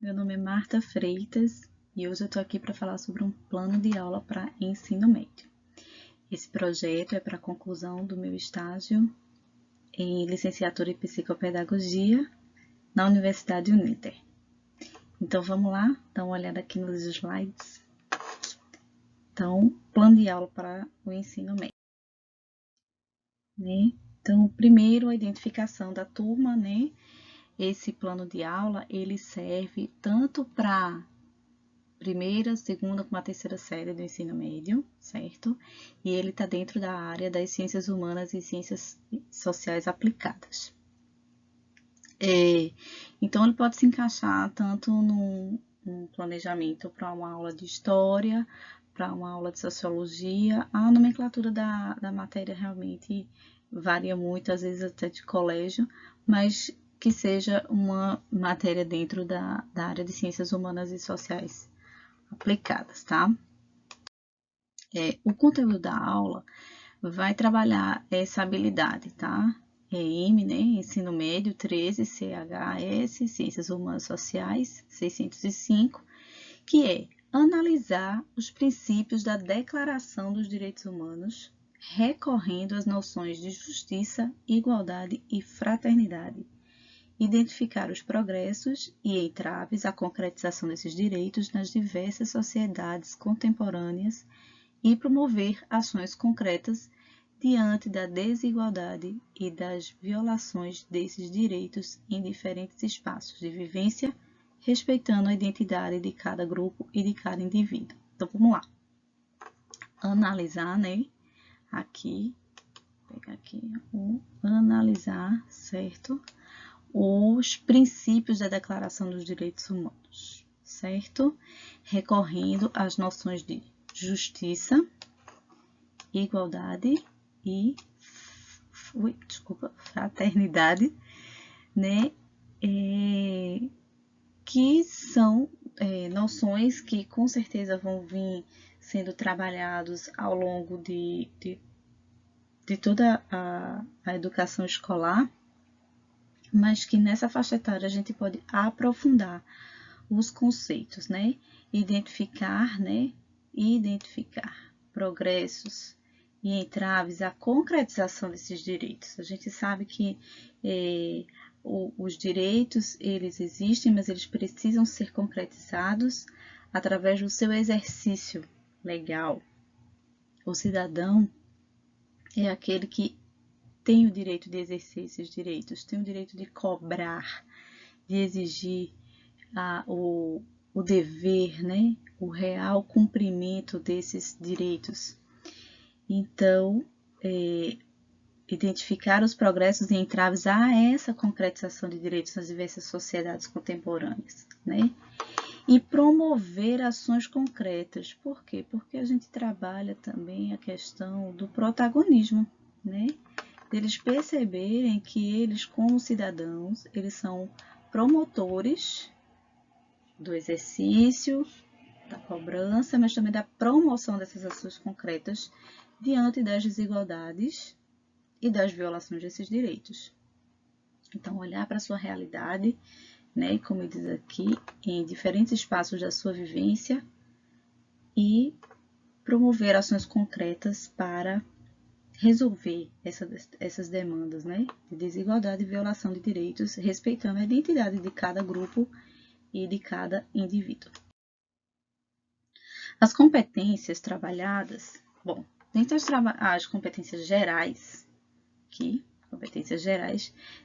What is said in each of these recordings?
Meu nome é Marta Freitas e hoje eu estou aqui para falar sobre um plano de aula para ensino médio. Esse projeto é para a conclusão do meu estágio em licenciatura em psicopedagogia na Universidade Uninter. Então vamos lá, dar uma olhada aqui nos slides. Então, plano de aula para o ensino médio. Então, primeiro a identificação da turma, Esse plano de aula, ele serve tanto para primeira, segunda como a terceira série do ensino médio, certo? E ele está dentro da área das ciências humanas e ciências sociais aplicadas. Então, ele pode se encaixar tanto num planejamento para uma aula de história, para uma aula de sociologia. A nomenclatura da matéria realmente varia muito, às vezes até de colégio, mas que seja uma matéria dentro da área de ciências humanas e sociais aplicadas, tá? O conteúdo da aula vai trabalhar essa habilidade, tá? EM, Ensino Médio 13, CHS, Ciências Humanas Sociais 605, que é analisar os princípios da Declaração dos Direitos Humanos, recorrendo às noções de justiça, igualdade e fraternidade. Identificar os progressos e entraves à concretização desses direitos nas diversas sociedades contemporâneas e promover ações concretas diante da desigualdade e das violações desses direitos em diferentes espaços de vivência, respeitando a identidade de cada grupo e de cada indivíduo. Então, vamos lá. Analisar, Aqui, vou pegar aqui, analisar, certo? Os princípios da Declaração dos Direitos Humanos, certo? Recorrendo às noções de justiça, igualdade e fraternidade, que são noções que com certeza vão vir sendo trabalhados ao longo de toda a educação escolar, mas que nessa faixa etária a gente pode aprofundar os conceitos, Identificar progressos e entraves à concretização desses direitos. A gente sabe que os direitos, eles existem, mas eles precisam ser concretizados através do seu exercício legal. O cidadão é aquele que tem o direito de exercer esses direitos, tem o direito de cobrar, de exigir o dever, o real cumprimento desses direitos. Então, identificar os progressos e entraves a essa concretização de direitos nas diversas sociedades contemporâneas, E promover ações concretas. Por quê? Porque a gente trabalha também a questão do protagonismo, Eles perceberem que eles, como cidadãos, eles são promotores do exercício, da cobrança, mas também da promoção dessas ações concretas diante das desigualdades e das violações desses direitos. Então, olhar para a sua realidade, como diz aqui, em diferentes espaços da sua vivência e promover ações concretas para resolver essas demandas, de desigualdade e violação de direitos, respeitando a identidade de cada grupo e de cada indivíduo. As competências trabalhadas, dentre as competências gerais,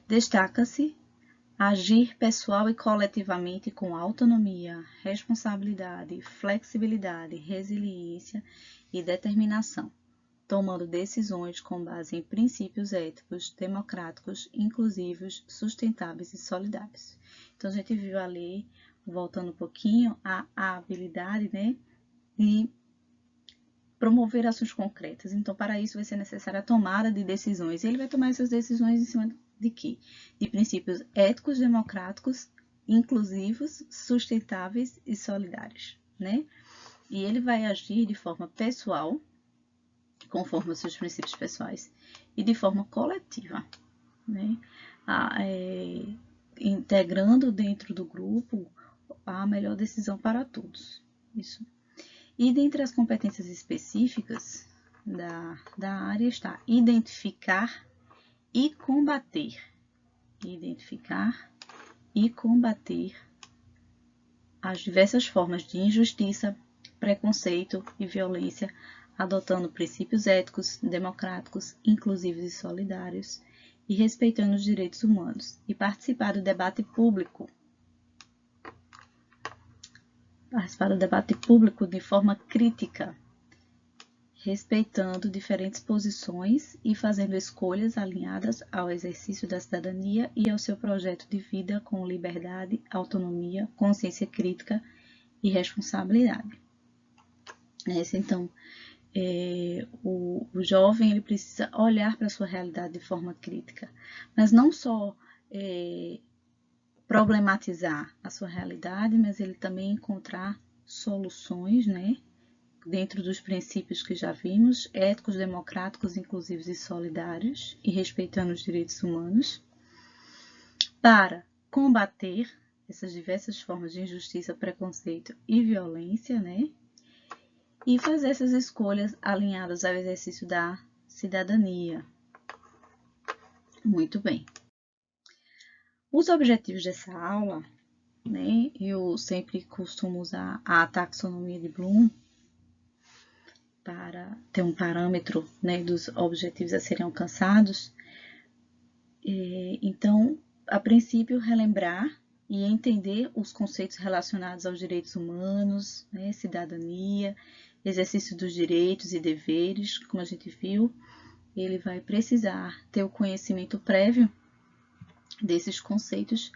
destaca-se agir pessoal e coletivamente com autonomia, responsabilidade, flexibilidade, resiliência e determinação, tomando decisões com base em princípios éticos, democráticos, inclusivos, sustentáveis e solidários. Então, a gente viu ali, voltando um pouquinho, a habilidade, de promover ações concretas. Então, para isso, vai ser necessária a tomada de decisões. E ele vai tomar essas decisões em cima de quê? De princípios éticos, democráticos, inclusivos, sustentáveis e solidários, E ele vai agir de forma pessoal, conforme os seus princípios pessoais, e de forma coletiva, integrando dentro do grupo a melhor decisão para todos. Isso. E dentre as competências específicas da área está identificar e combater. Identificar e combater as diversas formas de injustiça, preconceito e violência, adotando princípios éticos, democráticos, inclusivos e solidários, e respeitando os direitos humanos, e participar do debate público. Participar do debate público de forma crítica, respeitando diferentes posições e fazendo escolhas alinhadas ao exercício da cidadania e ao seu projeto de vida com liberdade, autonomia, consciência crítica e responsabilidade. Então, o jovem ele precisa olhar para a sua realidade de forma crítica, mas não só problematizar a sua realidade, mas ele também encontrar soluções, né? Dentro dos princípios que já vimos, éticos, democráticos, inclusivos e solidários, e respeitando os direitos humanos, para combater essas diversas formas de injustiça, preconceito e violência, né? E fazer essas escolhas alinhadas ao exercício da cidadania. Muito bem. Os objetivos dessa aula, né? Eu sempre costumo usar a taxonomia de Bloom, para ter um parâmetro, né, dos objetivos a serem alcançados. Então, a princípio, relembrar e entender os conceitos relacionados aos direitos humanos, né, cidadania, exercício dos direitos e deveres, como a gente viu, ele vai precisar ter o conhecimento prévio desses conceitos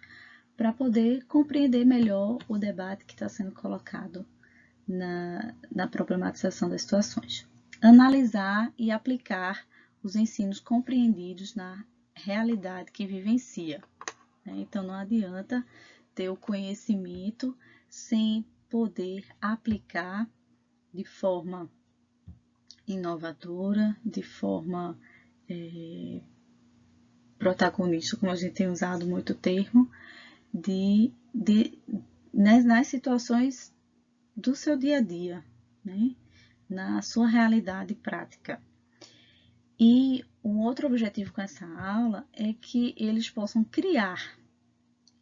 para poder compreender melhor o debate que está sendo colocado na problematização das situações. Analisar e aplicar os ensinos compreendidos na realidade que vivencia. Então, não adianta ter o conhecimento sem poder aplicar de forma inovadora, de forma protagonista, como a gente tem usado muito o termo, nas situações do seu dia a dia, né? Na sua realidade prática. E um outro objetivo com essa aula é que eles possam criar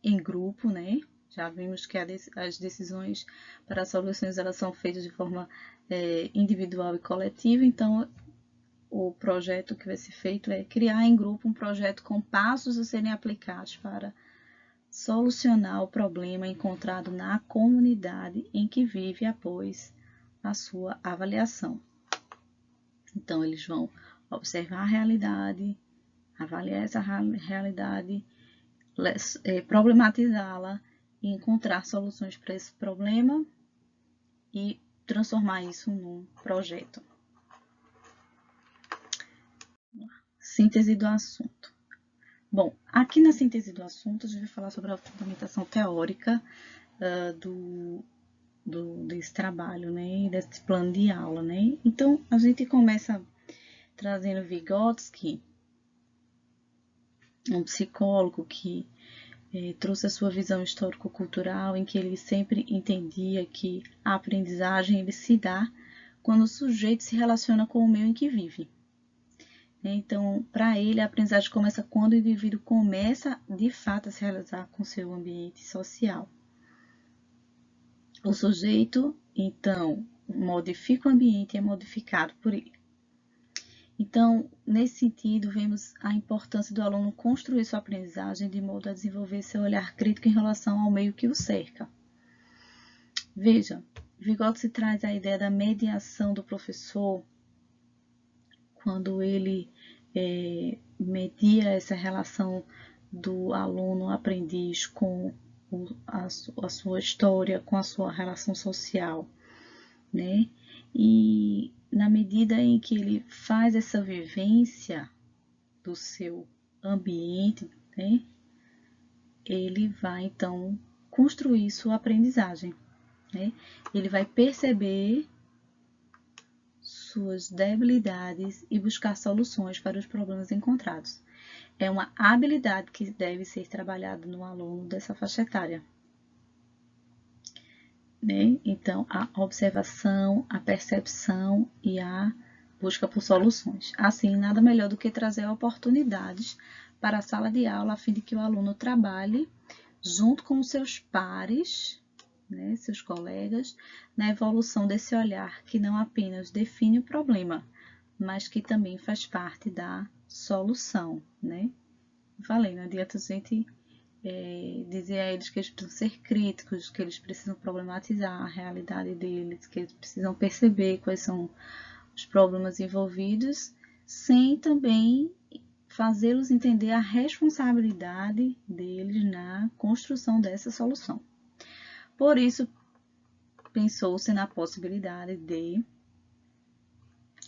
em grupo, né? Já vimos que as decisões para as soluções elas são feitas de forma individual e coletiva, então o projeto que vai ser feito é criar em grupo um projeto com passos a serem aplicados para solucionar o problema encontrado na comunidade em que vive após a sua avaliação. Então, eles vão observar a realidade, avaliar essa realidade, problematizá-la e encontrar soluções para esse problema e transformar isso num projeto. Síntese do assunto. Bom, aqui na síntese do assunto, a gente vai falar sobre a fundamentação teórica desse trabalho, né, desse plano de aula, né. Então, a gente começa trazendo Vygotsky, um psicólogo que trouxe a sua visão histórico-cultural, em que ele sempre entendia que a aprendizagem ele se dá quando o sujeito se relaciona com o meio em que vive. Então, para ele, a aprendizagem começa quando o indivíduo começa, de fato, a se realizar com seu ambiente social. O sujeito, então, modifica o ambiente e é modificado por ele. Então, nesse sentido, vemos a importância do aluno construir sua aprendizagem de modo a desenvolver seu olhar crítico em relação ao meio que o cerca. Veja, Vygotsky traz a ideia da mediação do professor quando ele media essa relação do aluno-aprendiz com a sua história, com a sua relação social, né? E na medida em que ele faz essa vivência do seu ambiente, né? Ele vai, então, construir sua aprendizagem, né? Ele vai perceber suas debilidades e buscar soluções para os problemas encontrados. É uma habilidade que deve ser trabalhada no aluno dessa faixa etária. né? Então, a observação, a percepção e a busca por soluções. Assim, nada melhor do que trazer oportunidades para a sala de aula a fim de que o aluno trabalhe junto com os seus pares, né, seus colegas, na evolução desse olhar que não apenas define o problema, mas que também faz parte da solução, né? Falei, não adianta a gente dizer a eles que eles precisam ser críticos, que eles precisam problematizar a realidade deles, que eles precisam perceber quais são os problemas envolvidos, sem também fazê-los entender a responsabilidade deles na construção dessa solução. Por isso, pensou-se na possibilidade de,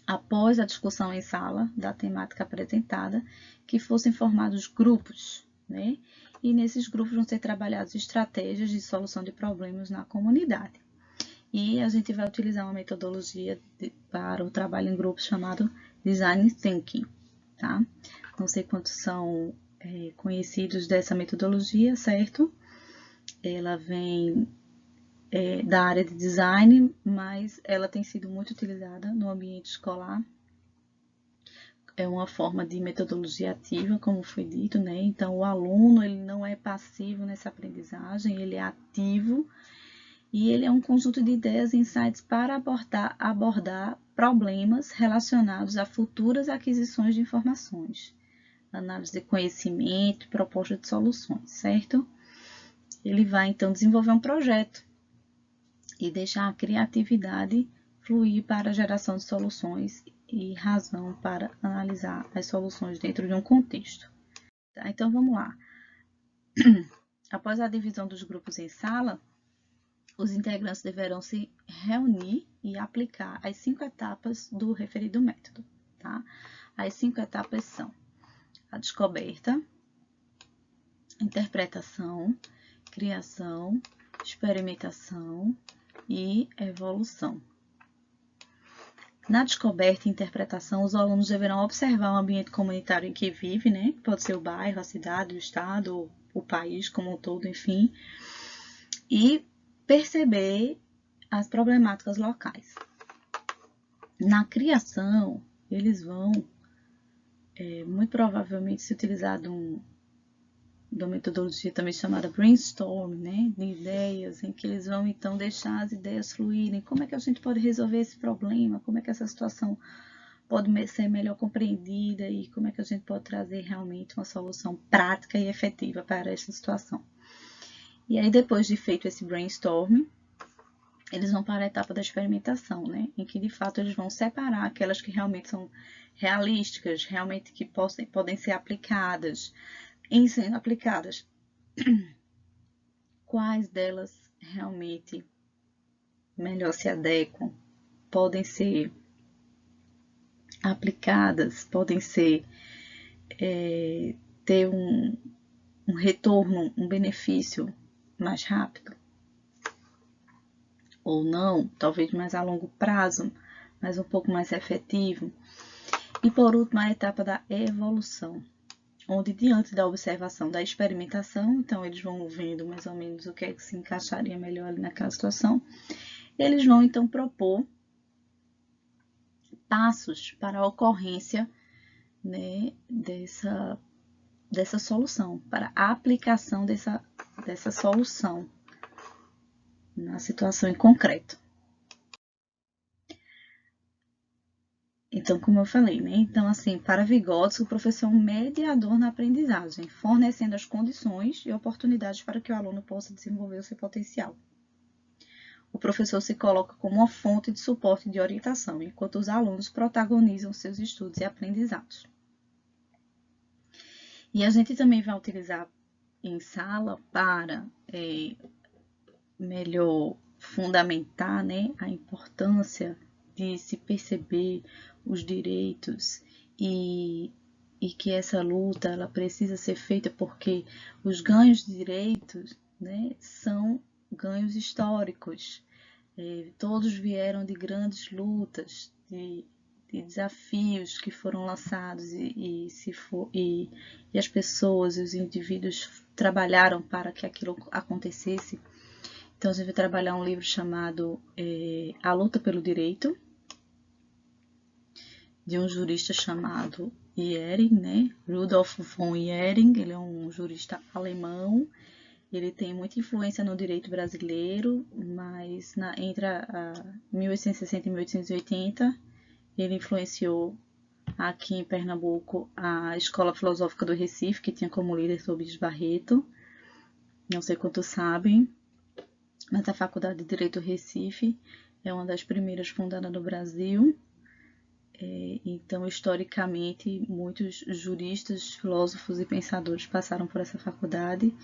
após a discussão em sala da temática apresentada, que fossem formados grupos, né? E nesses grupos vão ser trabalhadas estratégias de solução de problemas na comunidade. E a gente vai utilizar uma metodologia para o trabalho em grupos chamado Design Thinking, tá? Não sei quantos são conhecidos dessa metodologia, certo? Ela vem da área de design, mas ela tem sido muito utilizada no ambiente escolar. É uma forma de metodologia ativa, como foi dito, né? Então, o aluno ele não é passivo nessa aprendizagem, ele é ativo e ele é um conjunto de ideias e insights para abordar problemas relacionados a futuras aquisições de informações, análise de conhecimento, proposta de soluções, certo? Ele vai, então, desenvolver um projeto e deixar a criatividade fluir para a geração de soluções e razão para analisar as soluções dentro de um contexto. Tá? Então, vamos lá. Após a divisão dos grupos em sala, os integrantes deverão se reunir e aplicar as 5 etapas do referido método. Tá? As 5 etapas são a descoberta, interpretação, criação, experimentação e evolução. Na descoberta e interpretação, os alunos deverão observar o ambiente comunitário em que vive, né? Pode ser o bairro, a cidade, o estado, o país como um todo, enfim, e perceber as problemáticas locais. Na criação, eles vão muito provavelmente se utilizar de uma metodologia também chamada brainstorm, né, de ideias, em que eles vão então deixar as ideias fluírem. Como é que a gente pode resolver esse problema? Como é que essa situação pode ser melhor compreendida e como é que a gente pode trazer realmente uma solução prática e efetiva para essa situação? E aí, depois de feito esse brainstorm, eles vão para a etapa da experimentação, né, em que de fato eles vão separar aquelas que realmente são realísticas, realmente que podem ser aplicadas. Em sendo aplicadas, quais delas realmente melhor se adequam, podem ser aplicadas, podem ser ter um retorno, um benefício mais rápido ou não, talvez mais a longo prazo, mas um pouco mais efetivo. E por último, a etapa da evolução, onde diante da observação da experimentação, então eles vão vendo mais ou menos o que é que se encaixaria melhor ali naquela situação, eles vão então propor passos para a ocorrência, né, dessa solução, para a aplicação dessa solução na situação em concreto. Então, como eu falei, né? Então, assim, para Vygotsky, o professor é um mediador na aprendizagem, fornecendo as condições e oportunidades para que o aluno possa desenvolver o seu potencial. O professor se coloca como uma fonte de suporte e de orientação, enquanto os alunos protagonizam seus estudos e aprendizados. E a gente também vai utilizar em sala para melhor fundamentar, né, a importância de se perceber os direitos e que essa luta ela precisa ser feita porque os ganhos de direitos, né, são ganhos históricos. Todos vieram de grandes lutas, de desafios que foram lançados e as pessoas, os indivíduos trabalharam para que aquilo acontecesse. Então, a gente vai trabalhar um livro chamado A Luta pelo Direito, de um jurista chamado Jhering, né? Rudolf von Jhering. Ele é um jurista alemão. Ele tem muita influência no direito brasileiro, mas entre 1860 e 1880, ele influenciou aqui em Pernambuco a Escola Filosófica do Recife, que tinha como líder o Bispo Barreto. Não sei quantos sabem, mas a Faculdade de Direito do Recife é uma das primeiras fundada no Brasil. Então, historicamente, muitos juristas, filósofos e pensadores passaram por essa faculdade,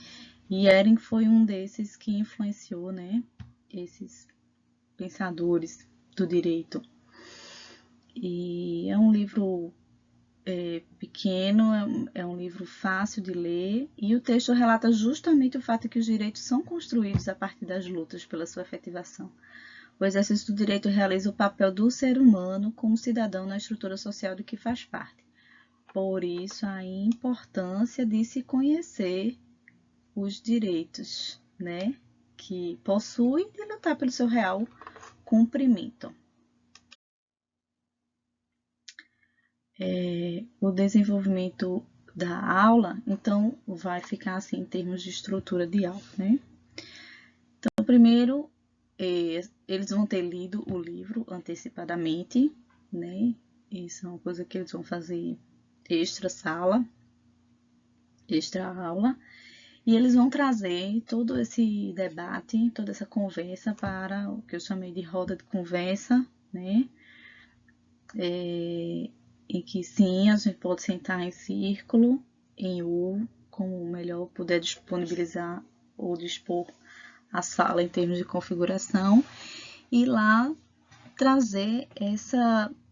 e Jhering foi um desses que influenciou, né, esses pensadores do direito. E é um livro pequeno, é um livro fácil de ler, e o texto relata justamente o fato de que os direitos são construídos a partir das lutas pela sua efetivação. O exercício do direito realiza o papel do ser humano como cidadão na estrutura social de que faz parte. Por isso, a importância de se conhecer os direitos, né, que possui e lutar pelo seu real cumprimento. O desenvolvimento da aula, então, vai ficar assim em termos de estrutura de aula, né? Então, primeiro, eles vão ter lido o livro antecipadamente, né? Isso é uma coisa que eles vão fazer extra sala, extra aula, e eles vão trazer todo esse debate, toda essa conversa para o que eu chamei de roda de conversa, né? Em que sim, a gente pode sentar em círculo, em U, como melhor puder disponibilizar ou dispor a sala em termos de configuração, e lá trazer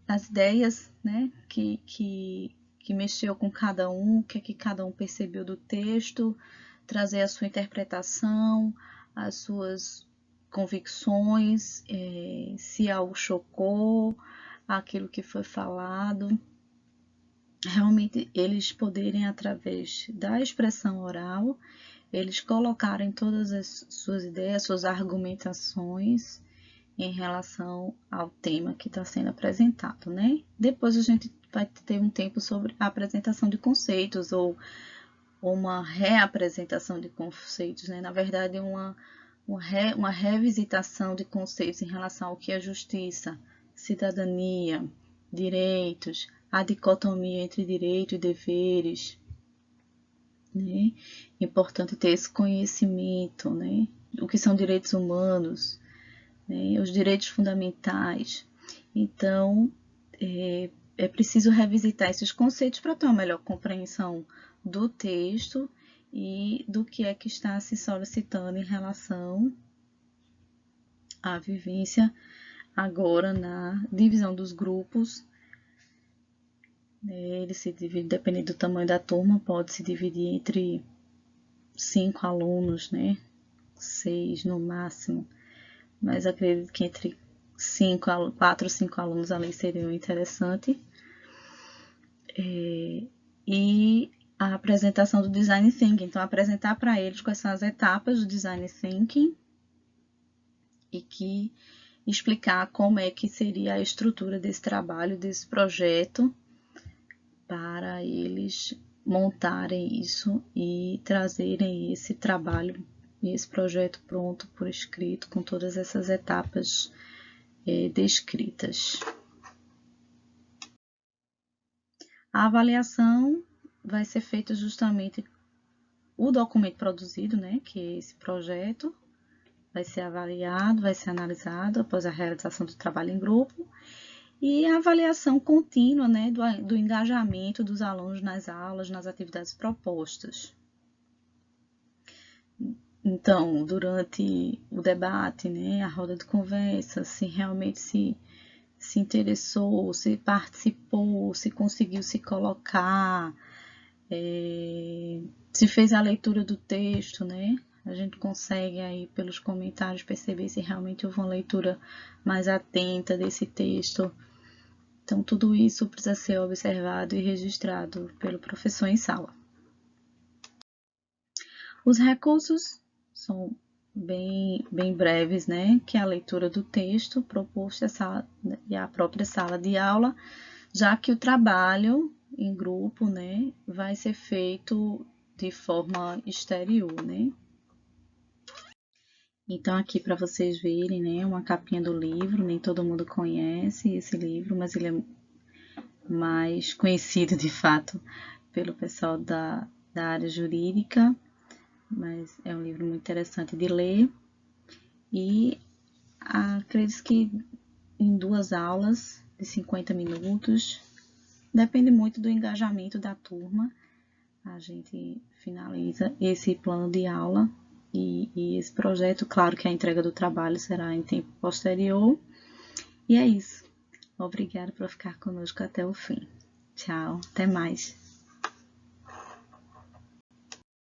as ideias, né, que mexeu com cada um, o que é que cada um percebeu do texto, trazer a sua interpretação, as suas convicções, se algo chocou, aquilo que foi falado. Realmente eles poderem, através da expressão oral, eles colocarem todas as suas ideias, suas argumentações em relação ao tema que está sendo apresentado, né? Depois a gente vai ter um tempo sobre a apresentação de conceitos ou uma reapresentação de conceitos, né? Na verdade, uma revisitação de conceitos em relação ao que é justiça, cidadania, direitos, a dicotomia entre direito e deveres, né? Importante ter esse conhecimento, né? O que são direitos humanos, né? Os direitos fundamentais. Então, é preciso revisitar esses conceitos para ter uma melhor compreensão do texto e do que é que está se solicitando em relação à vivência agora na divisão dos grupos. Ele se divide, dependendo do tamanho da turma, pode se dividir entre 5 alunos, né? 6 no máximo, mas acredito que entre 4 ou 5 alunos ali seria interessante. E a apresentação do Design Thinking, então apresentar para eles quais são as etapas do Design Thinking e que explicar como é que seria a estrutura desse trabalho, desse projeto, para eles montarem isso e trazerem esse trabalho e esse projeto pronto por escrito, com todas essas etapas descritas. A avaliação vai ser feita justamente o documento produzido, né, que é esse projeto, vai ser avaliado, vai ser analisado após a realização do trabalho em grupo, e a avaliação contínua, né, do engajamento dos alunos nas aulas, nas atividades propostas. Então, durante o debate, né, a roda de conversa, se realmente se interessou, se participou, se conseguiu se colocar, se fez a leitura do texto, né? A gente consegue aí pelos comentários perceber se realmente houve uma leitura mais atenta desse texto. Então, tudo isso precisa ser observado e registrado pelo professor em sala. Os recursos são bem breves, né? Que é a leitura do texto proposto e a própria sala de aula, já que o trabalho em grupo, né, vai ser feito de forma exterior, né? Então, aqui para vocês verem, né, uma capinha do livro, nem todo mundo conhece esse livro, mas ele é mais conhecido de fato pelo pessoal da área jurídica, mas é um livro muito interessante de ler e acredito que em 2 aulas de 50 minutos, depende muito do engajamento da turma, a gente finaliza esse plano de aula e esse projeto. Claro que a entrega do trabalho será em tempo posterior. E é isso. Obrigada por ficar conosco até o fim. Tchau, até mais.